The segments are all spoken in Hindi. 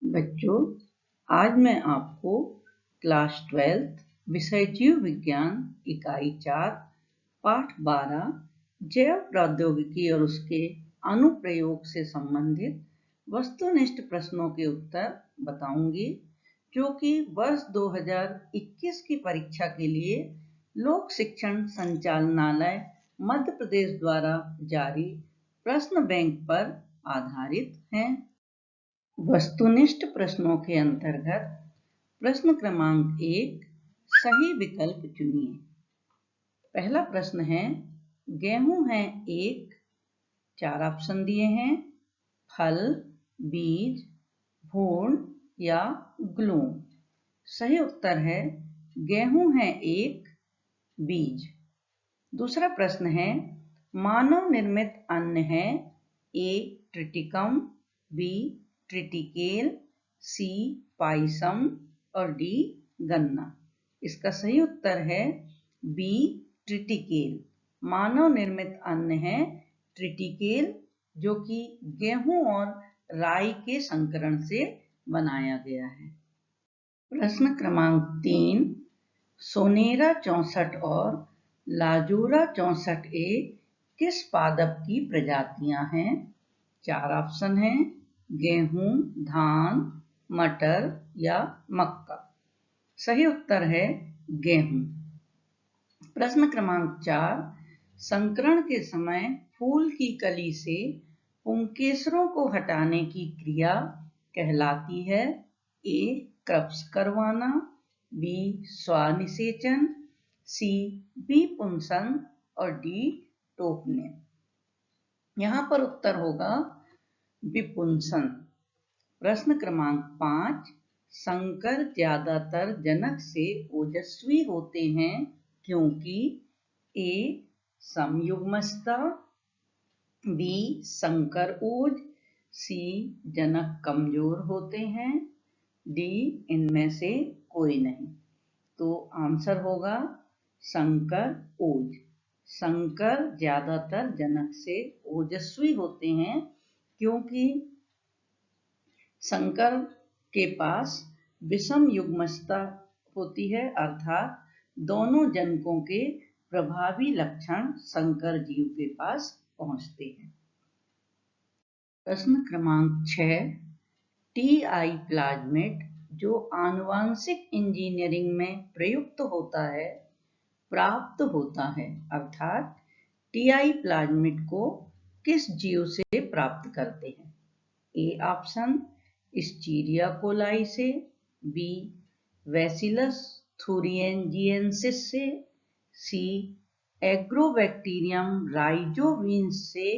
बच्चों, आज मैं आपको क्लास 12 विषय जीव विज्ञान इकाई 4 पाठ 12 जैव प्रौद्योगिकी और उसके अनुप्रयोग से संबंधित वस्तुनिष्ठ प्रश्नों के उत्तर बताऊंगी, जो कि वर्ष 2021 की परीक्षा के लिए लोक शिक्षण संचालनालय मध्य प्रदेश द्वारा जारी प्रश्न बैंक पर आधारित हैं। वस्तुनिष्ठ प्रश्नों के अंतर्गत प्रश्न क्रमांक 1 सही विकल्प चुनिए। पहला प्रश्न है, गेहूं है 1, 4 ऑप्शन दिए हैं, फल, बीज, भ्रूण या ग्लूम। सही उत्तर है गेहूं है 1, बीज। दूसरा प्रश्न है, मानव निर्मित अन्न है ए ट्रिटिकम, बी ट्रिटिकेल, सी पाइसम और डी गन्ना। इसका सही उत्तर है बी ट्रिटिकेल। मानव निर्मित अन्न है ट्रिटिकेल, जो कि गेहूं और राई के संकरण से बनाया गया है। प्रश्न क्रमांक 3 सोनेरा 64 और लाजोरा 64A किस पादप की प्रजातियां हैं? 4 ऑप्शन हैं, गेहूं, धान, मटर या मक्का। सही उत्तर है गेहूं। प्रश्न क्रमांक 4 संकरण के समय फूल की कली से पुंकेसरों को हटाने की क्रिया कहलाती है ए क्रप्स करवाना, बी स्वानिषेचन, सी बीपुंसन और डी टोपने। यहाँ पर उत्तर होगा विपुंसन। प्रश्न क्रमांक 5 संकर ज्यादातर जनक से ओजस्वी होते हैं क्योंकि ए समयुग्मस्ता, बी संकर ओज, सी जनक कमजोर होते हैं, डी इनमें से कोई नहीं। तो आंसर होगा संकर ओज। संकर ज्यादातर जनक से ओजस्वी होते हैं क्योंकि संकर के पास विषम युग्मस्ता होती है, अर्थात दोनों जनकों के प्रभावी लक्षण संकर जीव के पास पहुंचते हैं। प्रश्न क्रमांक 6 टीआई प्लाज्मिड जो आनुवांशिक इंजीनियरिंग में प्रयुक्त होता है प्राप्त होता है, अर्थात टीआई प्लाज्मिड को किस जीव से प्राप्त करते हैं? ए ऑप्शन स्टीरिया कोलाई से, बी बैसिलस थुरिंजिएंसिस से, सी एग्रोबैक्टीरियम राइजोविंस से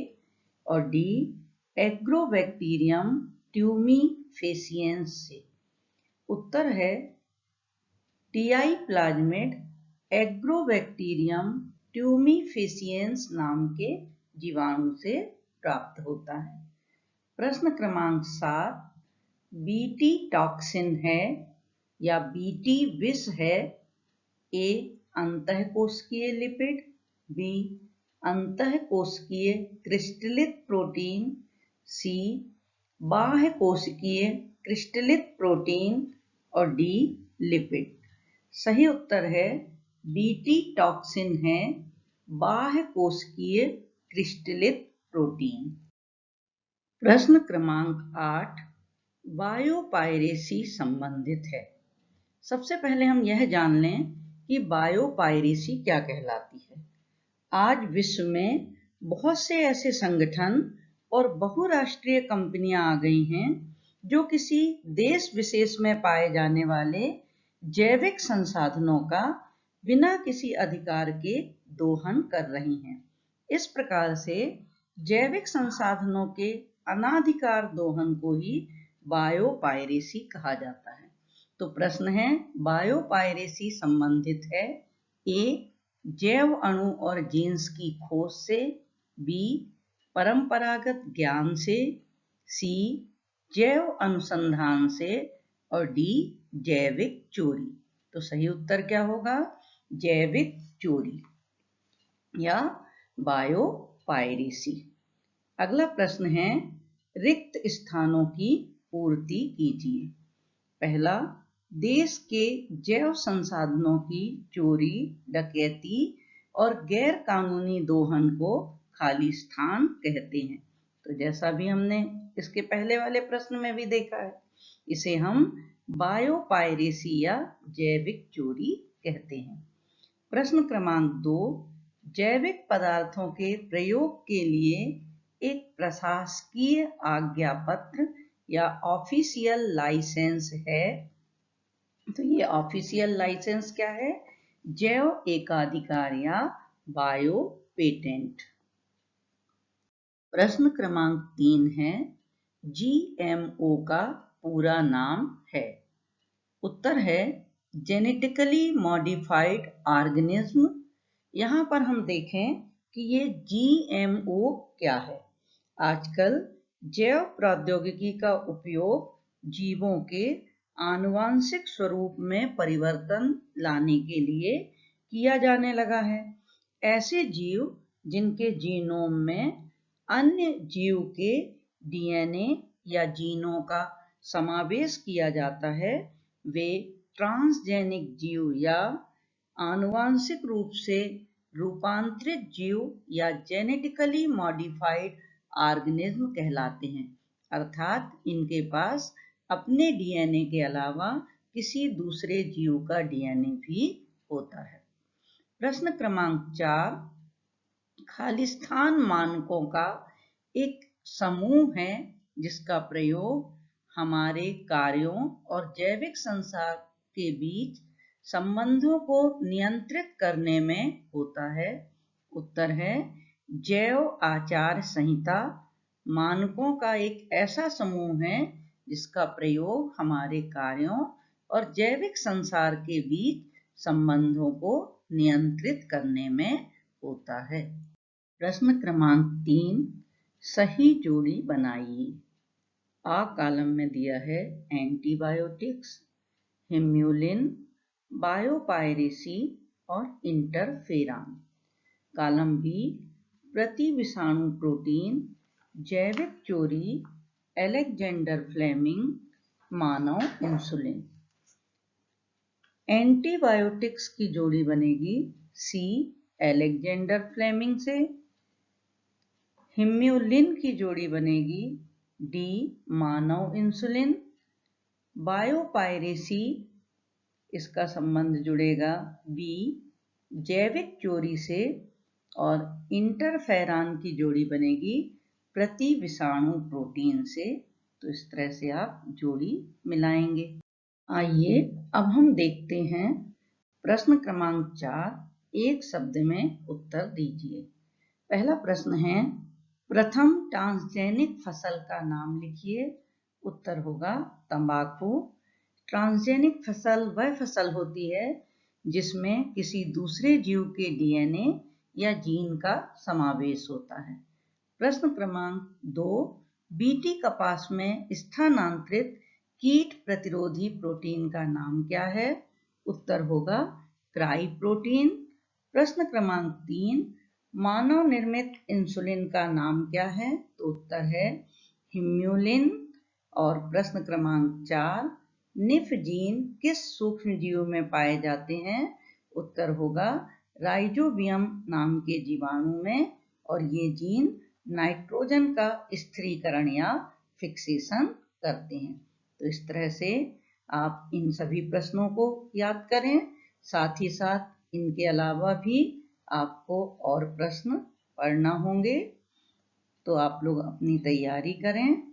और डी एग्रोबैक्टीरियम ट्यूमीफेसिएंस से। उत्तर है टीआई प्लाज्मिड एग्रोबैक्टीरियम ट्यूमीफेसिएंस नाम के जीवाणु से प्राप्त होता है। प्रश्न क्रमांक 7 बीटी टॉक्सिन है या बीटी विष है? ए अंतःकोशिकीय लिपिड, बी अंतःकोशिकीय क्रिस्टलित प्रोटीन, सी बाह्य कोशिकीय क्रिस्टलित प्रोटीन और डी लिपिड। सही उत्तर है बीटी टॉक्सिन है बाह्य कोशिकीय क्रिस्टलित प्रोटीन। प्रश्न क्रमांक 8 बायोपायरेसी संबंधित है। सबसे पहले हम यह जान लें कि बायोपायरेसी क्या कहलाती है। आज विश्व में बहुत से ऐसे संगठन और बहुराष्ट्रीय कंपनियां आ गई हैं जो किसी देश विशेष में पाए जाने वाले जैविक संसाधनों का बिना किसी अधिकार के दोहन कर रही हैं। इस प्रकार से जैविक संसाधनों के अनाधिकार दोहन को ही बायोपायरेसी कहा जाता है। तो प्रश्न है बायोपायरेसी संबंधित है ए जैव अणु और जीन्स की खोज से, बी परंपरागत ज्ञान से, सी जैव अनुसंधान से और डी जैविक चोरी। तो सही उत्तर क्या होगा? जैविक चोरी या बायोपायरेसी। अगला प्रश्न है रिक्त स्थानों की पूर्ति कीजिए। पहला, देश के जैव संसाधनों की चोरी, डकैती और गैर कानूनी दोहन को खालिस्तान कहते हैं। तो जैसा भी हमने इसके पहले वाले प्रश्न में भी देखा है, इसे हम बायोपायरेसी या जैविक चोरी कहते हैं। प्रश्न क्रमांक 2, जैविक पदार्थों के प्रयोग के लिए एक प्रशासकीय आज्ञा पत्र या ऑफिशियल लाइसेंस है। तो ये ऑफिशियल लाइसेंस क्या है? जैव एकाधिकार या बायो पेटेंट। प्रश्न क्रमांक 3 है, जीएमओ का पूरा नाम है। उत्तर है जेनेटिकली मॉडिफाइड ऑर्गेनिज्म। यहाँ पर हम देखें कि ये जीएमओ क्या है। आजकल जैव प्रौद्योगिकी का उपयोग जीवों के आनुवांशिक स्वरूप में परिवर्तन लाने के लिए किया जाने लगा है। ऐसे जीव जिनके जीनोम में अन्य जीव के डीएनए या जीनों का समावेश किया जाता है, वे ट्रांसजेनिक जीव या आनुवांशिक रूप से रूपांतरित जीव या जेनेटिकली मॉडिफाइड ऑर्गेनिज्म कहलाते हैं। अर्थात इनके पास अपने डीएनए के अलावा किसी दूसरे जीव का डीएनए भी होता है। प्रश्न क्रमांक 4, खालिस्तान मानकों का एक समूह है जिसका प्रयोग हमारे कार्यों और जैविक संसार के बीच संबंधों को नियंत्रित करने में होता है। उत्तर है जैव आचार संहिता मानकों का एक ऐसा समूह है जिसका प्रयोग हमारे कार्यों और जैविक संसार के बीच संबंधों को नियंत्रित करने में होता है। प्रश्न क्रमांक 3, सही जोड़ी बनाइए। आ कॉलम में दिया है एंटीबायोटिक्स, हिम्यूलिन, बायोपायरेसी और इंटरफेरान। कॉलम बी, प्रति विषाणु प्रोटीन, जैविक चोरी, अलेक्जेंडर फ्लेमिंग, मानव इंसुलिन। एंटीबायोटिक्स की जोड़ी बनेगी सी, अलेक्जेंडर फ्लेमिंग से। हिम्यूलिन की जोड़ी बनेगी डी, मानव इंसुलिन। बायोपायरेसी, इसका संबंध जुड़ेगा बी, जैविक चोरी से। और इंटरफेरान की जोड़ी बनेगी प्रति विषाणु प्रोटीन से। तो इस तरह से आप जोड़ी मिलाएंगे। आइए अब हम देखते हैं प्रश्न क्रमांक 4, एक शब्द में उत्तर दीजिए। पहला प्रश्न है, प्रथम ट्रांसजेनिक फसल का नाम लिखिए। उत्तर होगा तंबाकू। ट्रांसजेनिक फसल वह फसल होती है जिसमें किसी दूसरे जीव के डीएनए या जीन का समावेश होता है। प्रश्न क्रमांक 2, बीटी कपास में स्थानांतरित कीट प्रतिरोधी प्रोटीन का नाम क्या है? उत्तर होगा क्राई प्रोटीन। प्रश्न क्रमांक 3, मानव निर्मित इंसुलिन का नाम क्या है? तो उत्तर है हिम्यूलिन। और प्रश्न क्रमांक 4, निफ जीन किस सूक्ष्म जीव में पाए जाते हैं? उत्तर होगा राइजोबियम नाम के जीवाणु में। और ये जीन नाइट्रोजन का स्थिरीकरण या फिक्सेशन करते हैं। तो इस तरह से आप इन सभी प्रश्नों को याद करें। साथ ही साथ इनके अलावा भी आपको और प्रश्न पढ़ना होंगे, तो आप लोग अपनी तैयारी करें।